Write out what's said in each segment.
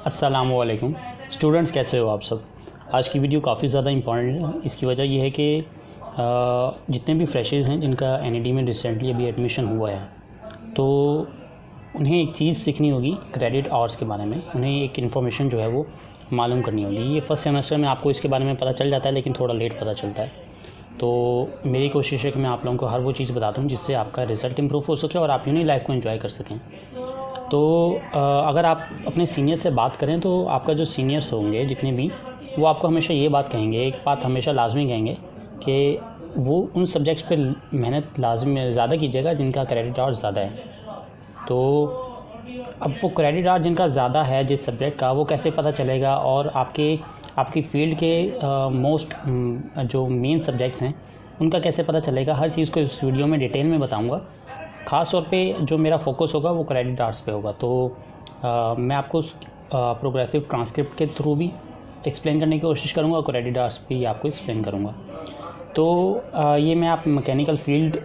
अस्सलामुअलैकुम स्टूडेंट्स, कैसे हो आप सब। आज की वीडियो काफ़ी ज़्यादा इंपॉर्टेंट है। इसकी वजह यह है कि जितने भी फ्रेशर्स हैं जिनका एनईडी में रिसेंटली अभी एडमिशन हुआ है, तो उन्हें एक चीज़ सीखनी होगी क्रेडिट आवर्स के बारे में। उन्हें एक इन्फॉर्मेशन जो है वो मालूम करनी होगी। ये फर्स्ट सेमेस्टर में आपको इसके बारे में पता चल जाता है, लेकिन थोड़ा लेट पता चलता है। तो मेरी कोशिश है कि मैं आप लोगों को हर वो चीज़ बताता हूँ जिससे आपका रिज़ल्ट इंप्रूव हो सके और आप यूँ ही लाइफ को एंजॉय कर सकें। तो अगर आप अपने सीनियर से बात करें तो आपका जो सीनियर्स होंगे जितने भी, वो आपको हमेशा ये बात कहेंगे, एक बात हमेशा लाजमी कहेंगे कि वो उन सब्जेक्ट्स पे मेहनत लाजमी ज़्यादा कीजिएगा जिनका क्रेडिट आवर ज़्यादा है। तो अब वो क्रेडिट आवर जिनका ज़्यादा है जिस सब्जेक्ट का, वो कैसे पता चलेगा, और आपकी फ़ील्ड के मोस्ट जो मेन सब्जेक्ट्स हैं उनका कैसे पता चलेगा, हर चीज़ को इस वीडियो में डिटेल में बताऊँगा। ख़ास तौर पे जो मेरा फोकस होगा वो क्रेडिट आवर्स पे होगा। तो मैं आपको प्रोग्रेसिव ट्रांसक्रिप्ट के थ्रू भी एक्सप्लेन करने की कोशिश करूँगा और क्रेडिट आवर्स पे ही आपको एक्सप्लेन करूँगा। तो ये मैं आप मैकेनिकल फील्ड,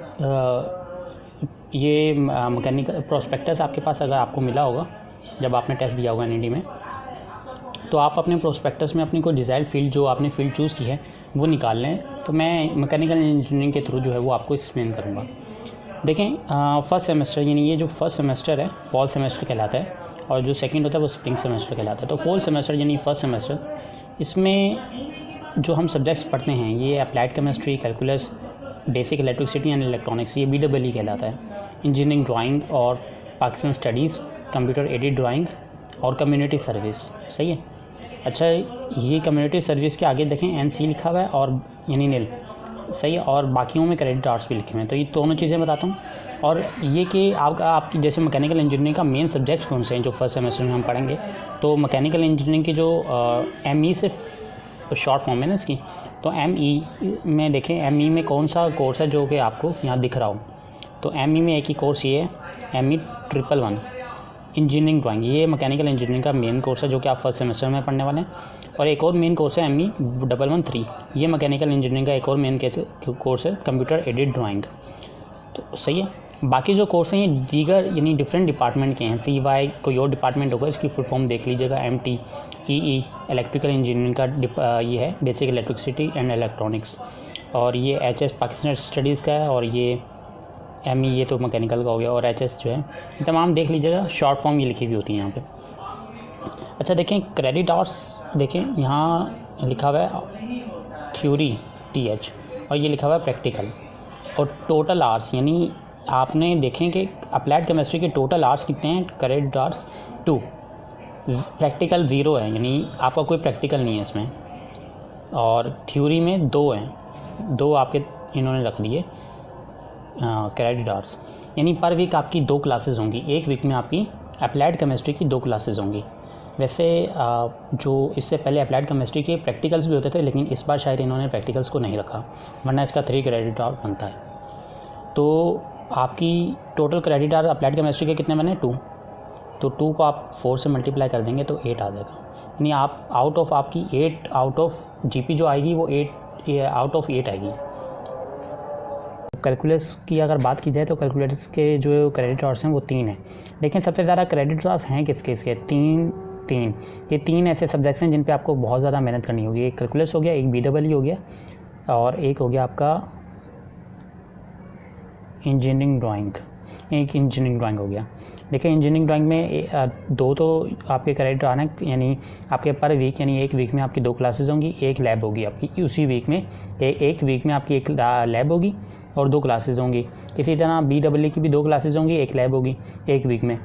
ये मैकेनिकल प्रोस्पेक्टस आपके पास अगर आपको मिला होगा जब आपने टेस्ट दिया होगा एनईडी में, तो आप अपने प्रोस्पेक्टस में अपनी कोई डिज़ायर्ड फील्ड जो आपने फील्ड चूज़ की है वो निकाल लें। तो मैं मैकेनिकल इंजीनियरिंग के थ्रू जो है वो आपको एक्सप्लेन करूँगा। देखें, फर्स्ट सेमेस्टर यानी ये जो फर्स्ट सेमेस्टर है फॉल सेमेस्टर कहलाता है, और जो सेकंड होता है वो स्प्रिंग सेमेस्टर कहलाता है। तो फॉल सेमेस्टर यानी फर्स्ट सेमेस्टर, इसमें जो हम सब्जेक्ट्स पढ़ते हैं ये applied chemistry, calculus, basic electricity and electronics, ये BEE कहलाता है। इंजीनियरिंग ड्राइंग और Pakistan studies, computer aided drawing और कम्युनिटी सर्विस। सही है। अच्छा, ये कम्युनिटी सर्विस के आगे देखें NC लिखा हुआ है और यानी नील, सही है, और बाकियों में क्रेडिट आवर्स भी लिखे हुए हैं। तो ये दोनों चीज़ें बताता हूँ। और ये कि आपकी जैसे मैकेनिकल इंजीनियरिंग का मेन सब्जेक्ट्स कौन से हैं जो फर्स्ट सेमेस्टर में हम पढ़ेंगे। तो मैकेनिकल इंजीनियरिंग की जो ME से शॉर्ट फॉर्म है ना इसकी, तो ME में देखें ME में कौन सा कोर्स है जो कि आपको यहाँ दिख रहा हो। तो ME में एक ही कोर्स ये है, ME 111 इंजीनियरिंग ड्राइंग। ये मैकेनिकल इंजीनियरिंग का मेन कोर्स है जो कि आप फर्स्ट सेमेस्टर में पढ़ने वाले हैं। और एक और मेन कोर्स है ME 113, ये मैकेनिकल इंजीनियरिंग का एक और मेन कोर्स है, कंप्यूटर एडेड ड्राइंग। तो सही है। बाकी जो कोर्स हैं ये दीगर यानी डिफरेंट डिपार्टमेंट के हैं। CY कोई और डिपार्टमेंट होगा, इसकी फुल फॉर्म देख लीजिएगा। MTEE इलेक्ट्रिकल इंजीनियरिंग का ये है, बेसिक इलेक्ट्रिसिटी एंड इलेक्ट्रॉनिक्स। और ये HS पाकिस्तान स्टडीज़ का है, और ये ME ये तो मैकेनिकल का हो गया, और HS जो है तमाम देख लीजिएगा। शॉर्ट फॉर्म ये लिखी हुई होती है यहाँ पे। अच्छा देखें, क्रेडिट आवर्स देखें, यहाँ लिखा हुआ है थ्योरी TH, और ये लिखा हुआ है प्रैक्टिकल। और टोटल आवर्स यानी आपने देखें कि अप्लाइड केमिस्ट्री के टोटल आवर्स कितने हैं, क्रेडिट आवर्स 2, प्रैक्टिकल 0 है, यानी आपका कोई प्रैक्टिकल नहीं है इसमें। और थ्योरी में 2 हैं, 2 आपके इन्होंने रख दिए क्रेडिट आवर्स। यानी पर वीक आपकी 2 क्लासेस होंगी। एक वीक में आपकी अप्लाइड केमिस्ट्री की 2 क्लासेस होंगी। वैसे जो इससे पहले अप्लाइड केमिस्ट्री के प्रैक्टिकल्स भी होते थे, लेकिन इस बार शायद इन्होंने प्रैक्टिकल्स को नहीं रखा, वरना इसका 3 क्रेडिट आवर बनता है। तो आपकी total credit hour applied chemistry के कितने बने, 2। तो 2 को आप 4 से मल्टीप्लाई कर देंगे तो 8 आ जाएगा। यानी आप आउट ऑफ आपकी 8 आउट ऑफ GP जो आएगी वो 8 आउट ऑफ 8 आएगी। कैलकुलस की अगर बात की जाए तो कैलकुलस के जो क्रेडिट आवर्स हैं वो 3 हैं। लेकिन सबसे ज़्यादा क्रेडिट आवर्स हैं किसके, इसके 3 ये 3 ऐसे सब्जेक्ट्स हैं जिन पे आपको बहुत ज़्यादा मेहनत करनी होगी। एक कैलकुलस हो गया, एक BEE हो गया, और एक हो गया आपका इंजीनियरिंग ड्राइंग, एक इंजीनियरिंग ड्राइंग हो गया। देखिए, इंजीनियरिंग ड्राइंग में 2 तो आपके क्रेडिट आने, यानी आपके पर वीक, यानी एक वीक में आपकी 2 क्लासेस होंगी, एक लैब होगी आपकी उसी वीक में। एक वीक में आपकी एक लैब होगी और 2 क्लासेस होंगी। इसी तरह BEE की भी 2 क्लासेस होंगी, एक लैब होगी एक वीक में।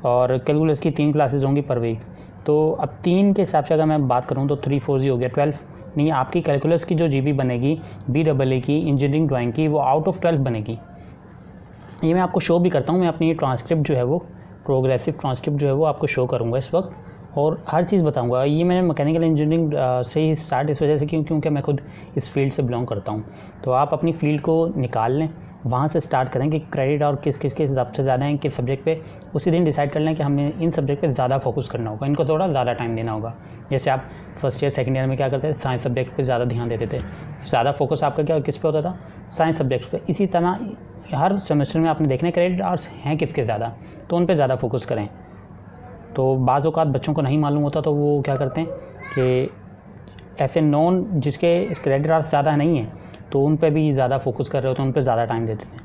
और कैलकुलस की 3 क्लासेस होंगी पर वीक। तो अब 3 के हिसाब से अगर मैं बात करूँ तो 3 4 हो गया 12। नहीं, आपकी कैलकुलस की जो GP बनेगी BEE की इंजीनियरिंग ड्राइंग की, वो आउट ऑफ 12 बनेगी। ये मैं आपको शो भी करता हूँ। मैं अपनी ट्रांसक्रिप्ट जो है वो प्रोग्रेसिव ट्रांसक्रिप्ट जो है वो आपको शो करूँगा इस वक्त, और हर चीज़ बताऊँगा। ये मैंने मैकेनिकल इंजीनियरिंग से ही स्टार्ट इस वजह से क्योंकि मैं खुद इस फील्ड से बिलोंग करता हूँ। तो आप अपनी फील्ड को निकाल लें, वहाँ से स्टार्ट करें कि क्रेडिट और किस किस के सबसे ज़्यादा हैं, किस सब्जेक्ट पे। उसी दिन डिसाइड कर लें कि हमने इन सब्जेक्ट पे ज़्यादा फोकस करना होगा, इनको थोड़ा ज़्यादा टाइम देना होगा। जैसे आप फर्स्ट ईयर सेकंड ईयर में क्या करते थे, साइंस सब्जेक्ट पे ज़्यादा ध्यान देते थे, ज़्यादा फोकस आपका क्या किस पे होता था, साइंस सब्जेक्ट्स पे। इसी तरह हर सेमेस्टर में आपने देखना क्रेडिट आवर्स हैं किसके ज़्यादा, तो उन पे ज़्यादा फोकस करें। तो बाज़ औक़ात बच्चों को नहीं मालूम होता तो वो क्या करते हैं कि ऐसे नॉन जिसके क्रेडिट आवर्स ज़्यादा नहीं है तो उन पे भी ज़्यादा फोकस कर रहे होते हैं, उन पे ज़्यादा टाइम देते हैं।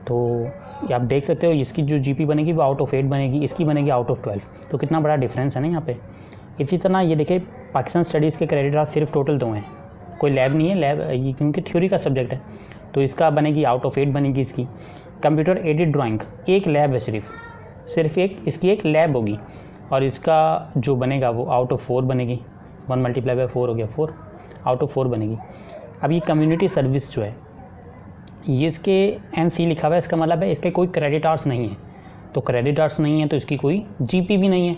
तो ये आप देख सकते हो इसकी जो जीपी बनेगी वो आउट ऑफ 8 बनेगी, इसकी बनेगी आउट ऑफ 12। तो कितना बड़ा डिफरेंस है ना यहाँ पे। इसी तरह ये देखिए पाकिस्तान स्टडीज़ के क्रेडिट आवर्स सिर्फ टोटल 2 हैं, कोई लैब नहीं है, लैब ये क्योंकि थ्योरी का सब्जेक्ट है तो इसका बनेगी आउट ऑफ 8 बनेगी इसकी। कंप्यूटर एडेड ड्राइंग एक लैब है, सिर्फ एक इसकी एक लैब होगी और इसका जो बनेगा वो आउट ऑफ 4 बनेगी। 1 × 4 हो गया 4, आउट ऑफ 4 बनेगी। अब ये कम्युनिटी सर्विस जो है ये इसके NC लिखा हुआ है, इसका मतलब है इसके कोई क्रेडिट आवर्स नहीं है। तो क्रेडिट आवर्स नहीं है तो इसकी कोई जीपी भी नहीं है,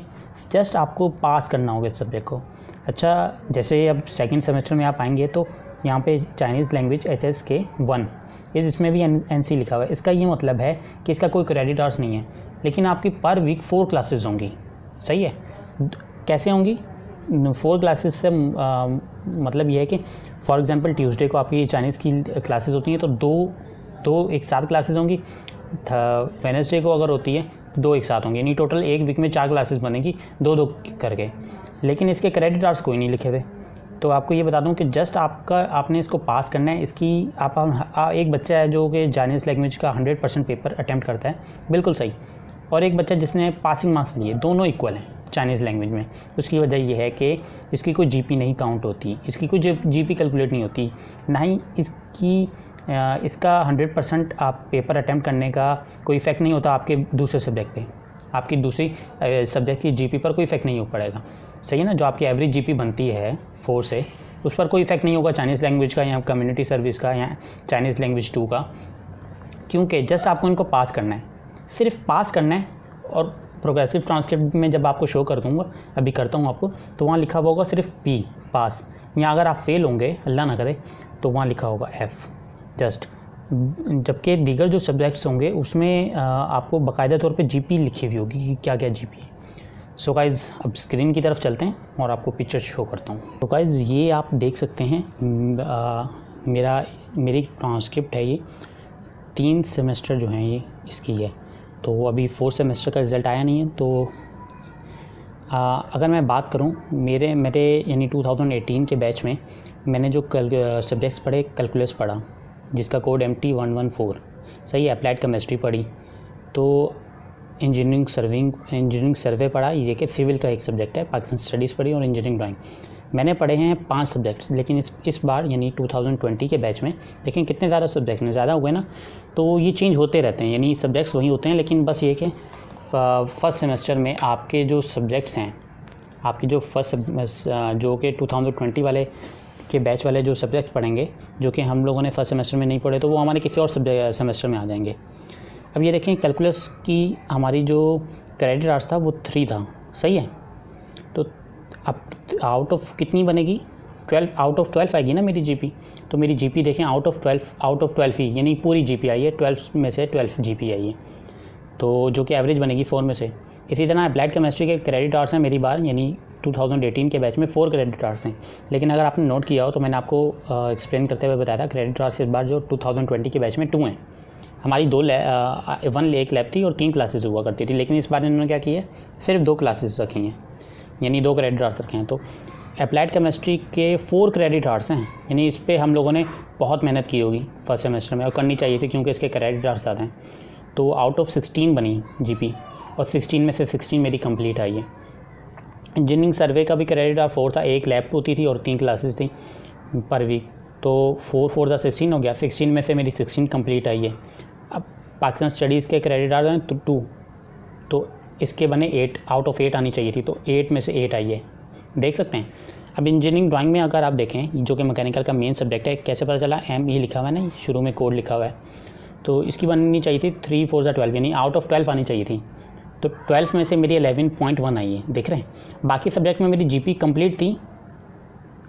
जस्ट आपको पास करना होगा इस सब्जेक्ट को। अच्छा, जैसे अब सेकंड सेमेस्टर में आप आएंगे तो यहाँ पे चाइनीज़ लैंग्वेज HSK 1 इसमें भी NC लिखा हुआ है। इसका ये मतलब है कि इसका कोई क्रेडिट आवर्स नहीं है, लेकिन आपकी पर वीक 4 क्लासेस होंगी। सही है, कैसे होंगी 4 क्लासेस से मतलब ये है कि फॉर एग्जांपल ट्यूसडे को आपकी चाइनीज़ की क्लासेस होती हैं तो दो एक साथ क्लासेस होंगी। वेडनेसडे को अगर होती है 2 एक साथ होंगी, यानी टोटल एक वीक में 4 क्लासेस बनेगी 2-2 करके। लेकिन इसके क्रेडिट आवर्स कोई नहीं लिखे हुए। तो आपको ये बता दूं कि जस्ट आपने इसको पास करना है। इसकी एक बच्चा है जो कि चाइनीज़ लैंग्वेज का 100% पेपर अटैम्प्ट करता है, बिल्कुल सही, और एक बच्चा जिसने पासिंग मार्क्स लिए, दोनों इक्वल हैं चाइनीज़ लैंग्वेज में। उसकी वजह यह है कि इसकी कोई जीपी नहीं काउंट होती, इसकी कोई जीपी कैलकुलेट नहीं होती, ना ही इसका 100% आप पेपर अटैम्प्ट करने का कोई इफ़ेक्ट नहीं होता आपके दूसरे सब्जेक्ट पे, आपकी दूसरी सब्जेक्ट की जीपी पर कोई इफ़ेक्ट नहीं हो पड़ेगा। सही है ना, जो आपकी एवरेज जीपी बनती है 4 से उस पर कोई इफ़ेक्ट नहीं होगा चाइनीज़ लैंग्वेज का या कम्युनिटी सर्विस का या चाइनीज़ लैंग्वेज 2 का, क्योंकि जस्ट आपको इनको पास करना है, सिर्फ पास करना है। और प्रोग्रेसिव ट्रांसक्रिप्ट में जब आपको शो कर दूंगा, अभी करता हूँ आपको, तो वहाँ लिखा हुआ होगा सिर्फ P पास, या अगर आप फेल होंगे अल्लाह ना करे तो वहाँ लिखा होगा F जस्ट। जबकि दीगर जो सब्जेक्ट्स होंगे उसमें आपको बाकायदा तौर पे जीपी लिखी हुई होगी कि क्या क्या जीपी है। सो गाइज़ अब स्क्रीन की तरफ चलते हैं और आपको पिक्चर शो करता हूँ। तो गाइज़ ये आप देख सकते हैं मेरी ट्रांसक्रिप्ट है, ये 3 सेमेस्टर जो हैं ये इसकी है। तो अभी 4 सेमेस्टर का रिज़ल्ट आया नहीं है। तो अगर मैं बात करूं मेरे यानी 2018 के बैच में मैंने जो सब्जेक्ट्स पढ़े, कैलकुलस पढ़ा जिसका कोड MT114, सही है, अप्लाइड केमिस्ट्री पढ़ी, तो इंजीनियरिंग सर्वे पढ़ा, ये कि सिविल का एक सब्जेक्ट है, पाकिस्तान स्टडीज़ पढ़ी, और इंजीनियरिंग ड्राइंग। मैंने पढ़े हैं 5 सब्जेक्ट्स, लेकिन इस बार यानी 2020 के बैच में देखें कितने ज़्यादा सब्जेक्ट हैं, ज़्यादा हुए ना, तो ये चेंज होते रहते हैं, यानी सब्जेक्ट्स वही होते हैं, लेकिन बस ये कि फर्स्ट सेमेस्टर में आपके जो सब्जेक्ट्स हैं, आपकी जो जो कि 2020 वाले के बैच वाले जो सब्जेक्ट पढ़ेंगे, जो कि हम लोगों ने फर्स्ट सेमेस्टर में नहीं पढ़े, तो वो हमारे किसी और सेमेस्टर में आ जाएंगे। अब ये देखें कैलकुलस की हमारी जो क्रेडिट आवर्स था वो 3 था, सही है। तो अब आउट ऑफ कितनी बनेगी, 12, आउट ऑफ 12 आएगी ना मेरी जीपी। तो मेरी जीपी देखें आउट ऑफ 12 ही, यानी पूरी जीपी आई है, 12 में से 12 जीपी आई है, तो जो कि एवरेज बनेगी 4 में से। इसी तरह अप्लाइड केमिस्ट्री के क्रेडिट आवर्स हैं मेरी बार, यानी 2018 के बैच में 4 क्रेडिट आवर्स हैं। लेकिन अगर आपने नोट किया हो तो मैंने आपको एक्सप्लेन करते हुए बताया था, क्रेडिट आवर्स इस बार जो 2020 के बैच में 2 हैं। हमारी 1 लैब थी और 3 क्लासेस हुआ करती थी, लेकिन इस बार इन्होंने क्या किया है, सिर्फ 2 क्लासेस रखी हैं, यानी 2 क्रेडिट आवर्स रखे हैं। तो अप्लाइड केमिस्ट्री के 4 क्रेडिट आवर्स हैं, यानी इस पर हम लोगों ने बहुत मेहनत की होगी फर्स्ट सेमेस्टर में, और करनी चाहिए थी क्योंकि इसके क्रेडिट आवर्स ज़्यादा हैं। तो आउट ऑफ 16 बनी जीपी, और 16 में से 16 मेरी कंप्लीट आई है। इंजीनियरिंग सर्वे का भी क्रेडिट आवर 4 था, 1 लैब होती थी और 3 क्लासेस थी पर वीक, तो 4 4 ज़ा 16 हो गया, 16 में से मेरी 16 कंप्लीट आई है। अब पाकिस्तान स्टडीज़ के क्रेडिट आवर हैं 2, तो इसके बने 8, आउट ऑफ 8 आनी चाहिए थी, तो 8 में से 8 आई है, देख सकते हैं। अब इंजीनियरिंग ड्राइंग में अगर आप देखें, जो कि मैकेनिकल का मेन सब्जेक्ट है, कैसे पता चला, ME लिखा हुआ है ना, शुरू में कोड लिखा हुआ है, तो इसकी बननी चाहिए थी 3 4 ज़ा 12, यानी आउट ऑफ 12 आनी चाहिए थी। तो 12 में से मेरी 11.1 आई है, देख रहे हैं। बाकी सब्जेक्ट में मेरी जीपी कंप्लीट थी,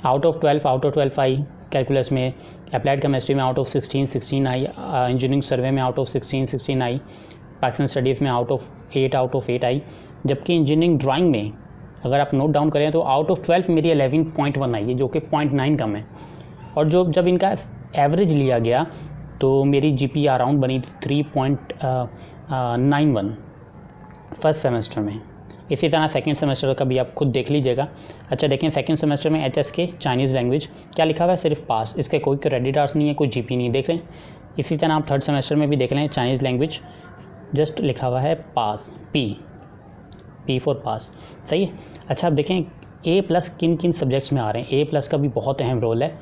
आउट ऑफ 12 आई कैलकुलस में, अप्लाइड केमिस्ट्री में आउट ऑफ 16 आई, इंजीनियरिंग सर्वे में आउट ऑफ 16 आई, पाकिस्तान स्टडीज़ में आउट ऑफ 8 आई। जबकि इंजीनियरिंग ड्राइंग में अगर आप नोट डाउन करें तो आउट ऑफ 12 मेरी 11.1 आई है, जो कि 0.9 कम है। और जब इनका एवरेज लिया गया तो मेरी जीपी अराउंड बनी थी 3.91 फर्स्ट सेमेस्टर में। इसी तरह सेकंड सेमेस्टर का भी आप खुद देख लीजिएगा। अच्छा देखें, सेकंड सेमेस्टर में HSK चाइनीज़ लैंग्वेज क्या लिखा हुआ है, सिर्फ पास, इसके कोई क्रेडिट आवर्स नहीं है, कोई GP नहीं, देख रहे हैं। इसी तरह आप थर्ड सेमेस्टर में भी देख लें, चाइनीज़ लैंग्वेज जस्ट लिखा हुआ है पास, P फॉर पास, सही है। अच्छा अब देखें A+ किन किन सब्जेक्ट्स में आ रहे हैं। A+ का भी बहुत अहम रोल है।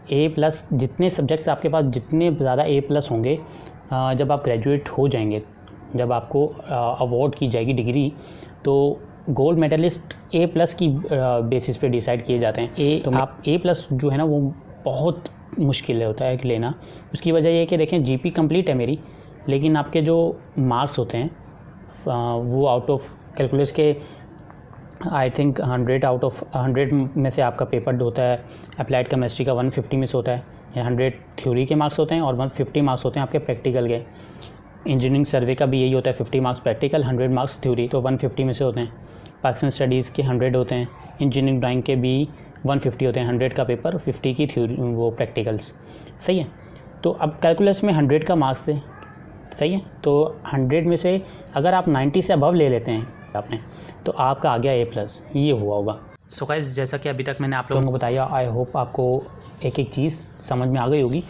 A+ जितने सब्जेक्ट्स आपके पास, जितने ज़्यादा A+ होंगे, जब आप ग्रेजुएट हो जाएंगे, जब आपको अवार्ड की जाएगी डिग्री, तो गोल्ड मेडलिस्ट A+ की बेसिस पे डिसाइड किए जाते हैं। तो आप A+ जो है ना वो बहुत मुश्किल होता है लेना। उसकी वजह ये है कि देखें GP कंप्लीट है मेरी, लेकिन आपके जो मार्क्स होते हैं वो आउट ऑफ कैलकुलस के आई थिंक 100 आउट ऑफ 100 में से आपका पेपर होता है अप्लाइड केमिस्ट्री का 150 में से होता है। 100 थ्योरी के मार्क्स होते हैं और 150 मार्क्स होते हैं आपके प्रैक्टिकल के। इंजीनियरिंग सर्वे का भी यही होता है, 50 मार्क्स प्रैक्टिकल, 100 मार्क्स थ्योरी, तो 150 में से होते हैं। पाकिस्तान स्टडीज़ के 100 होते हैं, इंजीनियरिंग ड्राइंग के भी 150 होते हैं, 100 का पेपर, 50 की थ्योरी वो प्रैक्टिकल्स, सही है। तो अब कैलकुलस में 100 का मार्क्स थे, सही है। तो 100 में से अगर आप 90 से अबव ले लेते हैं आपने, तो आपका आ गया A+, ये हुआ होगा। सो गाइस, जैसा कि अभी तक मैंने आप लोगों को बताया, आई होप आपको एक एक चीज़ समझ में आ गई होगी।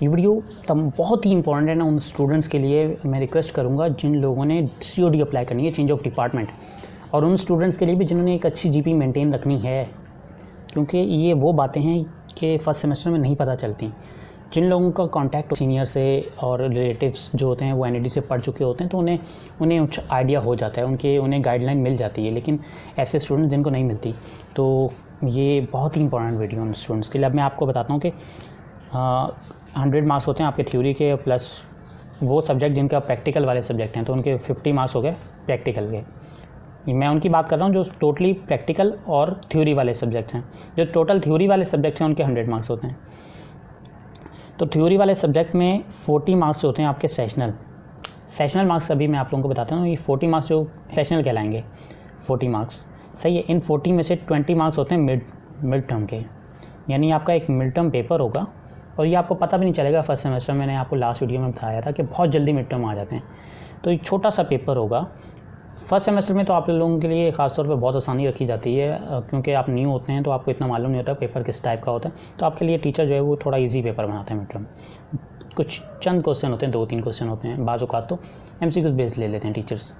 ये वीडियो तब बहुत ही इंपॉर्टेंट है ना उन स्टूडेंट्स के लिए। मैं रिक्वेस्ट करूँगा जिन लोगों ने COD अप्लाई करनी है, चेंज ऑफ डिपार्टमेंट, और उन स्टूडेंट्स के लिए भी जिन्होंने एक अच्छी GP मेंटेन रखनी है, क्योंकि ये वो बातें हैं कि फर्स्ट सेमेस्टर में नहीं पता चलती। जिन लोगों का कांटेक्ट सीनियर से और रिलेटिव्स जो होते हैं वो NED से पढ़ चुके होते हैं, तो उन्हें कुछ आइडिया हो जाता है, उन्हें गाइडलाइन मिल जाती है। लेकिन ऐसे स्टूडेंट्स जिनको नहीं मिलती, तो ये बहुत ही इंपॉर्टेंट वीडियो उन स्टूडेंट्स के लिए। अब मैं आपको बताता हूँ कि 100 मार्क्स होते हैं आपके थ्योरी के, प्लस वो सब्जेक्ट जिनका प्रैक्टिकल वाले सब्जेक्ट हैं, तो उनके 50 मार्क्स हो गए प्रैक्टिकल के। मैं उनकी बात कर रहा हूँ जो टोटली प्रैक्टिकल और थ्योरी वाले सब्जेक्ट्स हैं। जो टोटल थ्योरी वाले सब्जेक्ट्स हैं उनके 100 मार्क्स होते हैं। तो थ्योरी वाले सब्जेक्ट में 40 मार्क्स होते हैं आपके सेशनल मार्क्स। अभी मैं आप लोगों को बताता हूँ, ये 40 मार्क्स जो सेशनल कहलाएंगे 40 मार्क्स, सही है। इन 40 में से 20 मार्क्स होते हैं मिड टर्म के, यानी आपका एक मिड टर्म पेपर होगा, और ये आपको पता भी नहीं चलेगा। फर्स्ट सेमेस्टर मैंने आपको लास्ट वीडियो में बताया था कि बहुत जल्दी मिड टर्म आ जाते हैं। तो एक छोटा सा पेपर होगा फर्स्ट सेमेस्टर में, तो आप लोगों के लिए ख़ासतौर पे बहुत आसानी रखी जाती है, क्योंकि आप न्यू होते हैं तो आपको इतना मालूम नहीं होता पेपर किस टाइप का होता है। तो आपके लिए टीचर जो है वो थोड़ा इजी पेपर बनाते हैं मिड टर्म। कुछ चंद क्वेश्चन होते हैं, 2-3 क्वेश्चन होते हैं, बाज़ औक़ात तो MCQs बेस ले लेते हैं टीचर्स।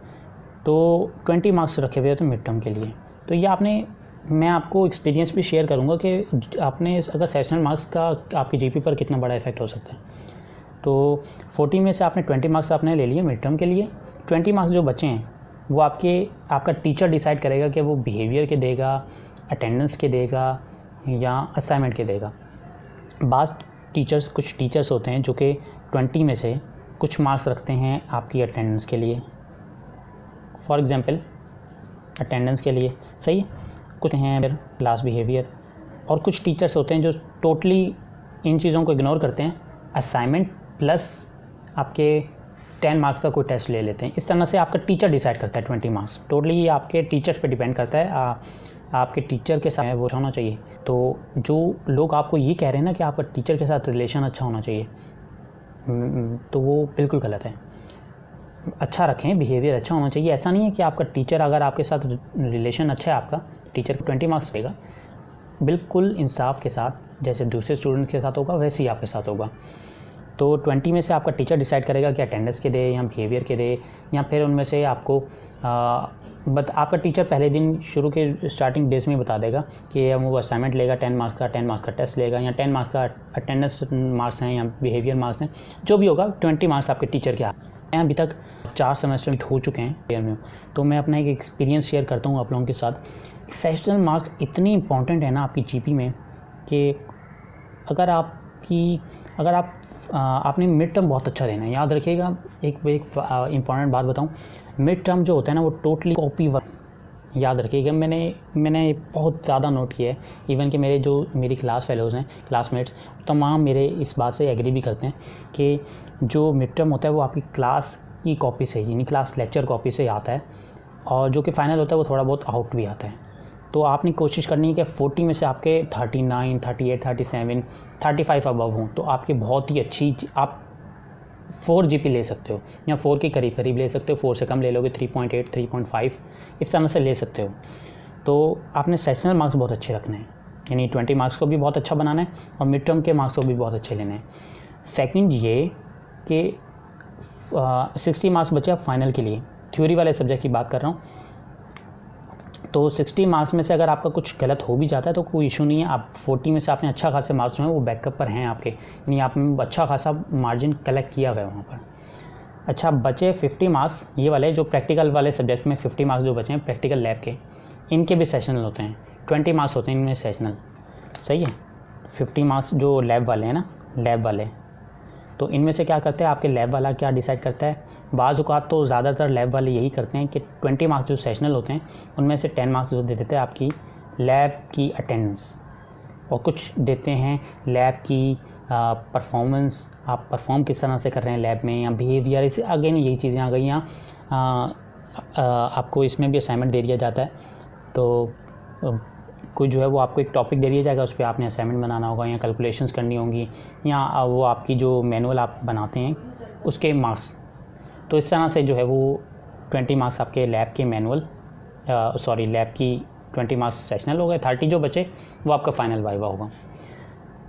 तो 20 मार्क्स रखे हुए होते हैं मिड टर्म के लिए। तो ये मैं आपको एक्सपीरियंस भी शेयर करूँगा कि आपने अगर सेशनल मार्क्स का आपकी GP पर कितना बड़ा इफेक्ट हो सकता है। तो 40 में से आपने 20 मार्क्स आपने ले लिए मिड टर्म के लिए। 20 मार्क्स जो बचे हैं वो आपका टीचर डिसाइड करेगा कि वो बिहेवियर के देगा, अटेंडेंस के देगा या असाइनमेंट के देगा। कुछ टीचर्स होते हैं जो कि 20 में से कुछ मार्क्स रखते हैं आपकी अटेंडेंस के लिए, फॉर एग्जांपल अटेंडेंस के लिए, सही है। कुछ हैं क्लास बिहेवियर, और कुछ टीचर्स होते हैं जो टोटली इन चीज़ों को इग्नोर करते हैं, असाइनमेंट प्लस आपके 10 मार्क्स का कोई टेस्ट ले लेते हैं। इस तरह से आपका टीचर डिसाइड करता है 20 मार्क्स। टोटली ये आपके टीचर्स पे डिपेंड करता है, आपके टीचर के साथ वो होना चाहिए। तो जो लोग आपको ये कह रहे हैं ना कि आपका टीचर के साथ रिलेशन अच्छा होना चाहिए, तो वो बिल्कुल गलत है। अच्छा रखें, बिहेवियर अच्छा होना चाहिए। ऐसा नहीं है कि आपका टीचर, अगर आपके साथ रिलेशन अच्छा है, आपका टीचर को 20 मार्क्स देगा, बिल्कुल इंसाफ के साथ, जैसे दूसरे स्टूडेंट के साथ होगा वैसे ही आपके साथ होगा। तो 20 में से आपका टीचर डिसाइड करेगा कि अटेंडेंस के दे या बिहेवियर के दे, या फिर उनमें से आपको आपका टीचर पहले दिन शुरू के स्टार्टिंग डेज में बता देगा कि वो असाइनमेंट लेगा 10 मार्क्स का टेस्ट लेगा, या 10 मार्क्स का अटेंडेंस मार्क्स हैं या बिहेवियर मार्क्स हैं, जो भी होगा 20 मार्क्स आपके टीचर के हाथ। अभी तक 4 सेमेस्टर हो चुके हैं ईयर में, तो मैं अपना एक एक्सपीरियंस शेयर करता हूँ आप लोगों के साथ। सेशनल मार्क्स इतनी इंपॉर्टेंट है ना आपकी GP में कि अगर आपने मिड टर्म बहुत अच्छा देना है, याद रखिएगा। एक इंपॉर्टेंट बात बताऊं, मिड टर्म जो होता है ना वो टोटली कॉपी वर्क, याद रखिएगा। मैंने बहुत ज़्यादा नोट किया है, इवन कि मेरी क्लास फेलोज़ हैं, क्लासमेट्स तमाम मेरे इस बात से एग्री भी करते हैं कि जो मिड टर्म होता है वो आपकी क्लास की कॉपी से, यानी क्लास लेक्चर कॉपी से आता है, और जो कि फ़ाइनल होता है वो थोड़ा बहुत आउट भी आता है। तो आपने कोशिश करनी है कि 40 में से आपके 39, 38, 37, 35 अबव हों, तो आपके बहुत ही अच्छी, आप 4 GP ले सकते हो या 4 के करीब करीब ले सकते हो, 4 से कम ले लोगे 3.8 3.5 इस तरह से ले सकते हो। तो आपने सेशनल मार्क्स बहुत अच्छे रखने हैं, यानी 20 मार्क्स को भी बहुत अच्छा बनाना है और मिड टर्म के मार्क्स को भी बहुत अच्छे लेने हैं। सेकंड ये कि 60 मार्क्स बचे आप फाइनल के लिए, थ्योरी वाले सब्जेक्ट की बात कर रहा हूँ। तो 60 मार्क्स में से अगर आपका कुछ गलत हो भी जाता है तो कोई इशू नहीं है, आप 40 में से आपने अच्छा खासा मार्क्स जो है वो बैकअप पर हैं आपके, यानी आपने अच्छा खासा मार्जिन कलेक्ट किया हुआ है वहाँ पर। अच्छा, बचे 50 मार्क्स ये वाले जो प्रैक्टिकल वाले सब्जेक्ट में 50 मार्क्स जो बचे हैं प्रैक्टिकल लैब के, इनके भी सेशनल होते हैं, 20 मार्क्स होते हैं इनमें सेशनल, सही है। 50 मार्क्स जो लैब वाले हैं ना, लैब वाले, तो इनमें से क्या करते हैं, आपके लैब वाला क्या डिसाइड करता है, बाज़ औक़ात तो ज़्यादातर लैब वाले यही करते हैं कि 20 मार्क्स जो सेशनल होते हैं उनमें से 10 मार्क्स जो दे देते हैं आपकी लैब की अटेंडेंस, और कुछ देते हैं लैब की परफॉर्मेंस, आप परफॉर्म किस तरह से कर रहे हैं लैब में, या बिहेवियर, इसे अगेन यही चीज़ें आ गई। यहाँ आपको इसमें भी असाइनमेंट दे दिया जाता है, तो कोई जो है वो आपको एक टॉपिक दे दिया जाएगा, उस पर आपने असाइनमेंट बनाना होगा या कैलकुलेशंस करनी होंगी, या वो आपकी जो मैनुअल आप बनाते हैं उसके मार्क्स। तो इस तरह से जो है वो 20 मार्क्स आपके लैब के मैनुअल लैब की 20 मार्क्स सेशनल हो गए, 30 जो बचे वो आपका फ़ाइनल वाइवा होगा।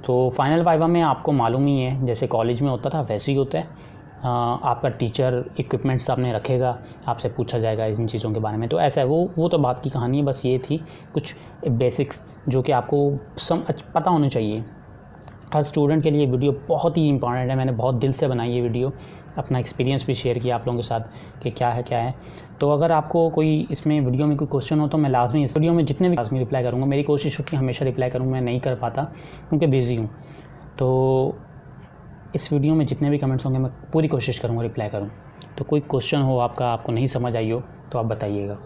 तो फाइनल वाइवा में आपको मालूम ही है जैसे कॉलेज में होता था वैसे ही होता है, आपका टीचर इक्विपमेंट्स आपने रखेगा, आपसे पूछा जाएगा इन चीज़ों के बारे में, तो ऐसा है वो तो बात की कहानी है। बस ये थी कुछ बेसिक्स जो कि आपको पता होने चाहिए। हर स्टूडेंट के लिए वीडियो बहुत ही इंपॉर्टेंट है, मैंने बहुत दिल से बनाई ये वीडियो, अपना एक्सपीरियंस भी शेयर किया आप लोगों के साथ कि क्या है। तो अगर आपको कोई इसमें वीडियो में कोई क्वेश्चन हो तो मैं लाजमी इस वीडियो में जितने भी लाजमी रिप्लाई करूँगा, मेरी कोशिश होती है हमेशा रिप्लाई करूँ, मैं नहीं कर पाता क्योंकि बिज़ी हूँ। तो इस वीडियो में जितने भी कमेंट्स होंगे मैं पूरी कोशिश करूँगा रिप्लाई करूँ। तो कोई क्वेश्चन हो आपको नहीं समझ आई हो तो आप बताइएगा।